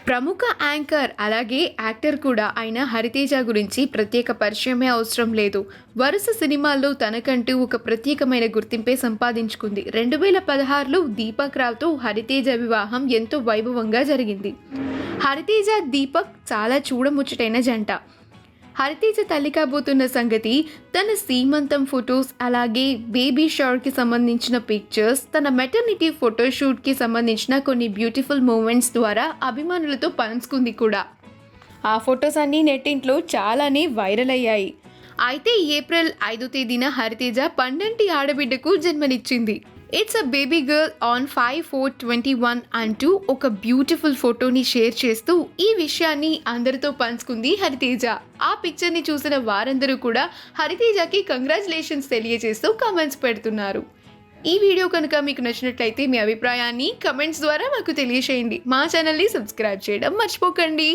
ప్రముఖ యాంకర్ అలాగే యాక్టర్ కూడా అయిన హరితేజ గురించి ప్రత్యేక పరిచయమే అవసరం లేదు. వరుస సినిమాల్లో తనకంటూ ఒక ప్రత్యేకమైన గుర్తింపే సంపాదించుకుంది. 2016లో దీపక్ రావుతో హరితేజ వివాహం ఎంతో వైభవంగా జరిగింది. హరితేజ దీపక్ చాలా చూడముచ్చటైన జంట. హరితేజ తల్లి కాబోతున్న సంగతి, తన సీమంతం ఫొటోస్ అలాగే బేబీ షవర్కి సంబంధించిన పిక్చర్స్, తన మెటర్నిటీ ఫోటోషూట్కి సంబంధించిన కొన్ని బ్యూటిఫుల్ మూమెంట్స్ ద్వారా అభిమానులతో పంచుకుంది కూడా. ఆ ఫొటోస్ అన్నీ నెట్టింట్లో చాలానే వైరల్ అయ్యాయి. అయితే ఏప్రిల్ 5వ తేదీన హరితేజ పండంటి ఆడబిడ్డకు జన్మనిచ్చింది. It's a baby girl on 5/4/21 అంటూ ఒక బ్యూటిఫుల్ ఫోటోని షేర్ చేస్తూ ఈ విషయాన్ని అందరితో పంచుకుంది హరితేజ. ఆ పిక్చర్ని చూసిన వారందరూ కూడా హరితేజకి కంగ్రాచులేషన్స్ తెలియజేస్తూ కామెంట్స్ పెడుతున్నారు. ఈ వీడియో కనుక మీకు నచ్చినట్లయితే మీ అభిప్రాయాన్ని కమెంట్స్ ద్వారా మాకు తెలియజేయండి. మా ఛానల్ని సబ్స్క్రైబ్ చేయడం మర్చిపోకండి.